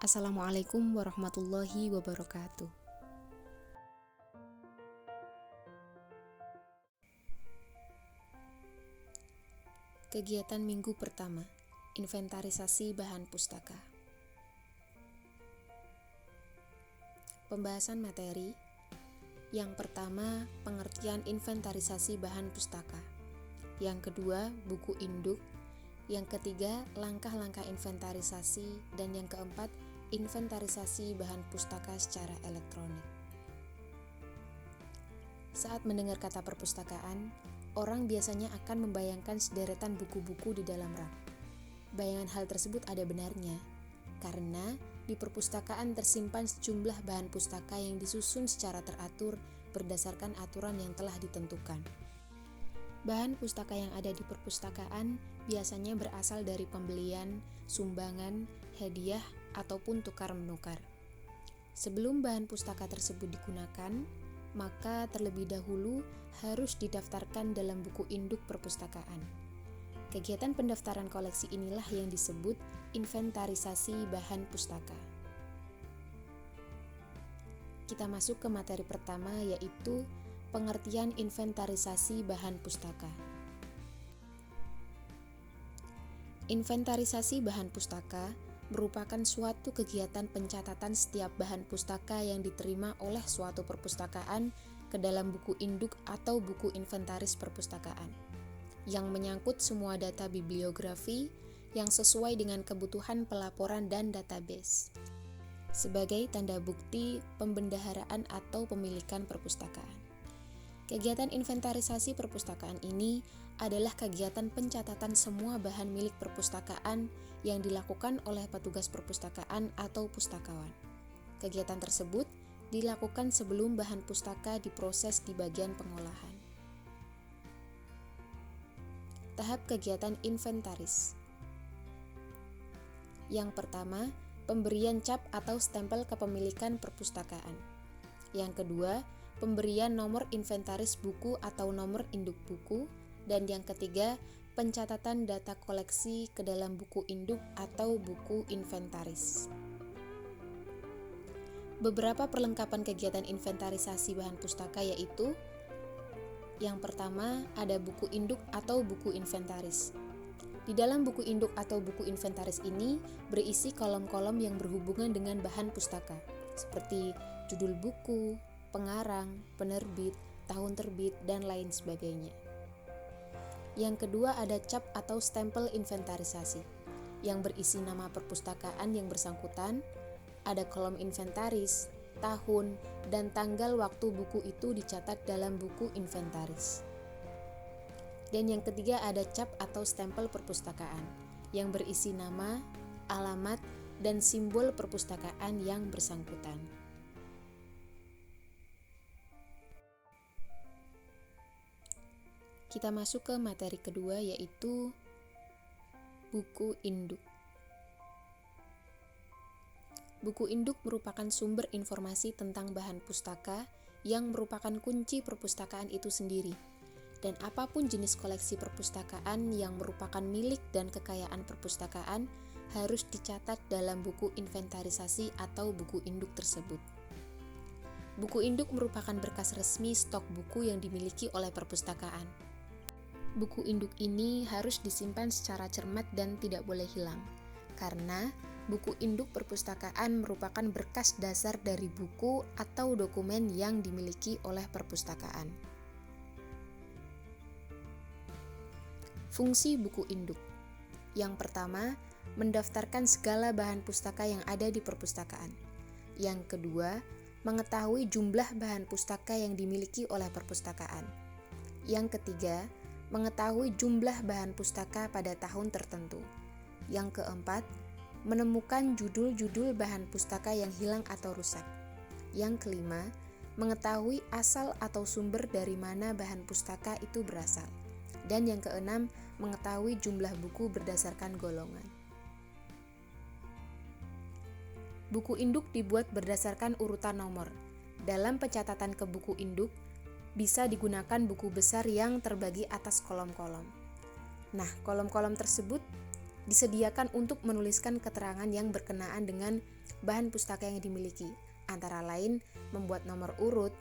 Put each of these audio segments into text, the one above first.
Assalamualaikum warahmatullahi wabarakatuh. Kegiatan minggu pertama, inventarisasi bahan pustaka. Pembahasan materi. Yang pertama, pengertian inventarisasi bahan pustaka. Yang kedua, buku induk. Yang ketiga, langkah-langkah inventarisasi. Dan yang keempat, inventarisasi bahan pustaka secara elektronik. Saat mendengar kata perpustakaan, orang biasanya akan membayangkan sederetan buku-buku di dalam rak. Bayangan hal tersebut ada benarnya, karena di perpustakaan tersimpan sejumlah bahan pustaka yang disusun secara teratur berdasarkan aturan yang telah ditentukan. Bahan pustaka yang ada di perpustakaan biasanya berasal dari pembelian, sumbangan, hadiah, ataupun tukar-menukar. Sebelum bahan pustaka tersebut digunakan, maka terlebih dahulu harus didaftarkan dalam buku induk perpustakaan. Kegiatan pendaftaran koleksi inilah yang disebut inventarisasi bahan pustaka. Kita masuk ke materi pertama, yaitu pengertian inventarisasi bahan pustaka. Inventarisasi bahan pustaka merupakan suatu kegiatan pencatatan setiap bahan pustaka yang diterima oleh suatu perpustakaan ke dalam buku induk atau buku inventaris perpustakaan, yang menyangkut semua data bibliografi yang sesuai dengan kebutuhan pelaporan dan database, sebagai tanda bukti pembendaharaan atau pemilikan perpustakaan. Kegiatan inventarisasi perpustakaan ini adalah kegiatan pencatatan semua bahan milik perpustakaan yang dilakukan oleh petugas perpustakaan atau pustakawan. Kegiatan tersebut dilakukan sebelum bahan pustaka diproses di bagian pengolahan. Tahap kegiatan inventaris. Yang pertama, pemberian cap atau stempel kepemilikan perpustakaan. Yang kedua, pemberian nomor inventaris buku atau nomor induk buku. Dan yang ketiga, pencatatan data koleksi ke dalam buku induk atau buku inventaris. Beberapa perlengkapan kegiatan inventarisasi bahan pustaka yaitu: yang pertama, ada buku induk atau buku inventaris. Di dalam buku induk atau buku inventaris ini berisi kolom-kolom yang berhubungan dengan bahan pustaka, seperti judul buku, pengarang, penerbit, tahun terbit, dan lain sebagainya. Yang kedua, ada cap atau stempel inventarisasi, yang berisi nama perpustakaan yang bersangkutan, ada kolom inventaris, tahun, dan tanggal waktu buku itu dicatat dalam buku inventaris. Dan yang ketiga, ada cap atau stempel perpustakaan yang berisi nama, alamat, dan simbol perpustakaan yang bersangkutan. Kita masuk ke materi kedua, yaitu buku induk. Buku induk merupakan sumber informasi tentang bahan pustaka yang merupakan kunci perpustakaan itu sendiri. Dan apapun jenis koleksi perpustakaan yang merupakan milik dan kekayaan perpustakaan harus dicatat dalam buku inventarisasi atau buku induk tersebut. Buku induk merupakan berkas resmi stok buku yang dimiliki oleh perpustakaan. Buku induk ini harus disimpan secara cermat dan tidak boleh hilang, karena buku induk perpustakaan merupakan berkas dasar dari buku atau dokumen yang dimiliki oleh perpustakaan. Fungsi buku induk. Yang pertama, mendaftarkan segala bahan pustaka yang ada di perpustakaan. Yang kedua, mengetahui jumlah bahan pustaka yang dimiliki oleh perpustakaan. Yang ketiga, mengetahui jumlah bahan pustaka pada tahun tertentu. Yang keempat, menemukan judul-judul bahan pustaka yang hilang atau rusak. Yang kelima, mengetahui asal atau sumber dari mana bahan pustaka itu berasal. Dan yang keenam, mengetahui jumlah buku berdasarkan golongan. Buku induk dibuat berdasarkan urutan nomor. Dalam pencatatan ke buku induk, bisa digunakan buku besar yang terbagi atas kolom-kolom. Nah, kolom-kolom tersebut disediakan untuk menuliskan keterangan yang berkenaan dengan bahan pustaka yang dimiliki, antara lain membuat nomor urut,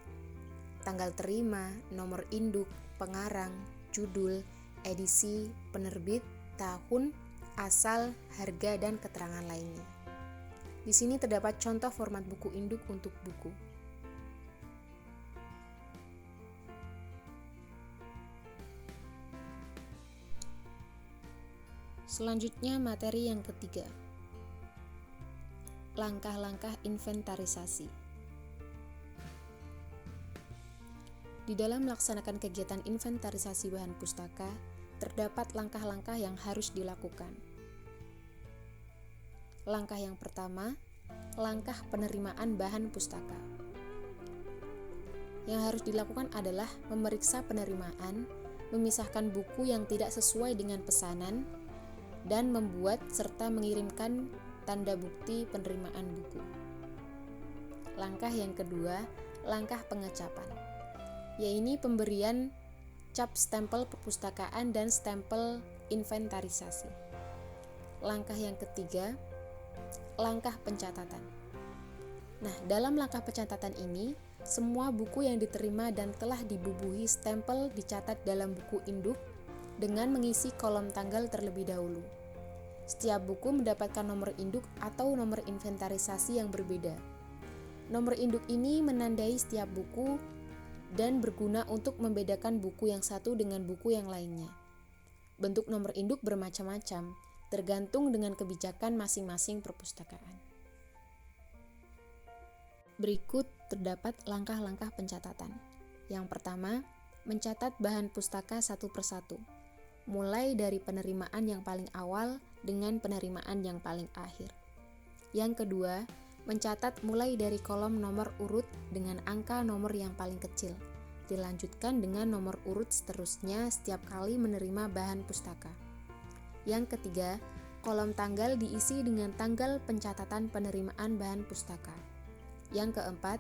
tanggal terima, nomor induk, pengarang, judul, edisi, penerbit, tahun, asal, harga, dan keterangan lainnya. Di sini terdapat contoh format buku induk untuk buku. Selanjutnya materi yang ketiga, langkah-langkah inventarisasi. Di dalam melaksanakan kegiatan inventarisasi bahan pustaka, terdapat langkah-langkah yang harus dilakukan. Langkah yang pertama, langkah penerimaan bahan pustaka. Yang harus dilakukan adalah memeriksa penerimaan, memisahkan buku yang tidak sesuai dengan pesanan, dan membuat serta mengirimkan tanda bukti penerimaan buku. Langkah yang kedua, langkah pengecapan, yaitu pemberian cap stempel perpustakaan dan stempel inventarisasi. Langkah yang ketiga, langkah pencatatan. Nah, dalam langkah pencatatan ini, semua buku yang diterima dan telah dibubuhi stempel dicatat dalam buku induk dengan mengisi kolom tanggal terlebih dahulu. Setiap buku mendapatkan nomor induk atau nomor inventarisasi yang berbeda. Nomor induk ini menandai setiap buku dan berguna untuk membedakan buku yang satu dengan buku yang lainnya. Bentuk nomor induk bermacam-macam, tergantung dengan kebijakan masing-masing perpustakaan. Berikut terdapat langkah-langkah pencatatan. Yang pertama, mencatat bahan pustaka satu persatu, mulai dari penerimaan yang paling awal dengan penerimaan yang paling akhir. Yang kedua, mencatat mulai dari kolom nomor urut dengan angka nomor yang paling kecil, dilanjutkan dengan nomor urut seterusnya setiap kali menerima bahan pustaka. Yang ketiga, kolom tanggal diisi dengan tanggal pencatatan penerimaan bahan pustaka. Yang keempat,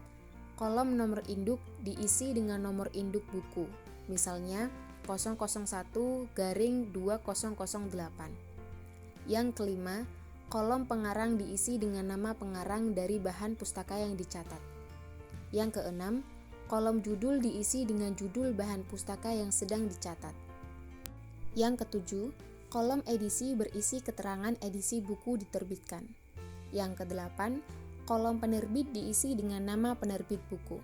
kolom nomor induk diisi dengan nomor induk buku, misalnya 001-2008. Yang kelima, kolom pengarang diisi dengan nama pengarang dari bahan pustaka yang dicatat. Yang keenam, kolom judul diisi dengan judul bahan pustaka yang sedang dicatat. Yang ketujuh, kolom edisi berisi keterangan edisi buku diterbitkan. Yang kedelapan, kolom penerbit diisi dengan nama penerbit buku.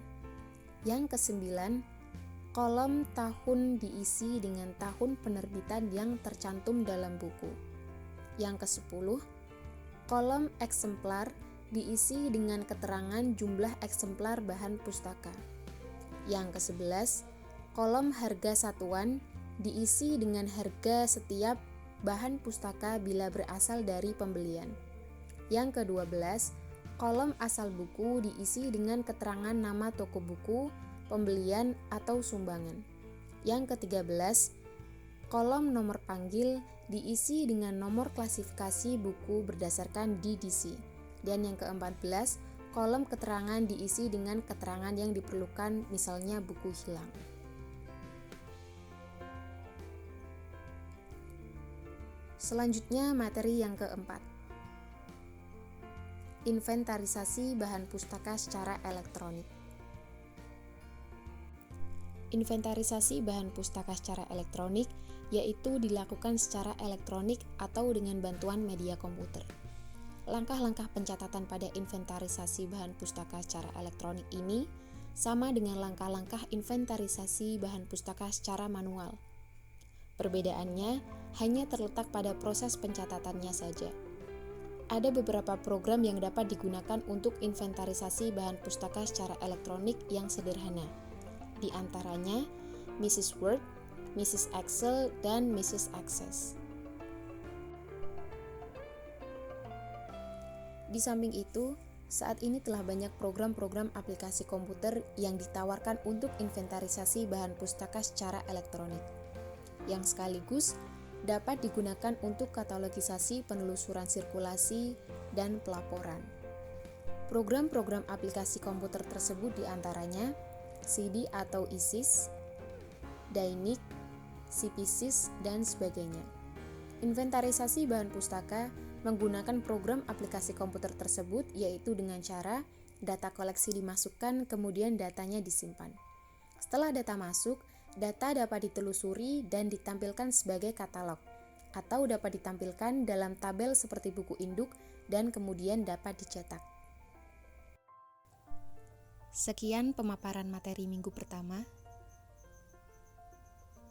Yang kesembilan, kolom tahun diisi dengan tahun penerbitan yang tercantum dalam buku. Yang ke-10, kolom eksemplar diisi dengan keterangan jumlah eksemplar bahan pustaka. Yang ke-11, kolom harga satuan diisi dengan harga setiap bahan pustaka bila berasal dari pembelian. Yang ke-12, kolom asal buku diisi dengan keterangan nama toko buku, pembelian atau sumbangan. Yang ke-13, kolom nomor panggil diisi dengan nomor klasifikasi buku berdasarkan DDC. Dan yang ke-14, kolom keterangan diisi dengan keterangan yang diperlukan, misalnya buku hilang. Selanjutnya materi yang keempat, inventarisasi bahan pustaka secara elektronik. Inventarisasi bahan pustaka secara elektronik yaitu dilakukan secara elektronik atau dengan bantuan media komputer. Langkah-langkah pencatatan pada inventarisasi bahan pustaka secara elektronik ini sama dengan langkah-langkah inventarisasi bahan pustaka secara manual. Perbedaannya hanya terletak pada proses pencatatannya saja. Ada beberapa program yang dapat digunakan untuk inventarisasi bahan pustaka secara elektronik yang sederhana. Di antaranya Mrs. Word, Mrs. Excel, dan Mrs. Access. Di samping itu, saat ini telah banyak program-program aplikasi komputer yang ditawarkan untuk inventarisasi bahan pustaka secara elektronik, yang sekaligus dapat digunakan untuk katalogisasi penelusuran sirkulasi dan pelaporan. Program-program aplikasi komputer tersebut diantaranya CD atau ISIS, Dynamic, CPSys, dan sebagainya. Inventarisasi bahan pustaka menggunakan program aplikasi komputer tersebut, yaitu dengan cara data koleksi dimasukkan, kemudian datanya disimpan. Setelah data masuk, data dapat ditelusuri dan ditampilkan sebagai katalog, atau dapat ditampilkan dalam tabel seperti buku induk dan kemudian dapat dicetak. Sekian pemaparan materi minggu pertama.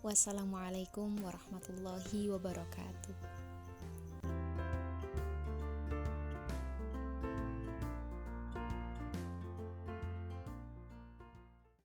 Wassalamualaikum warahmatullahi wabarakatuh.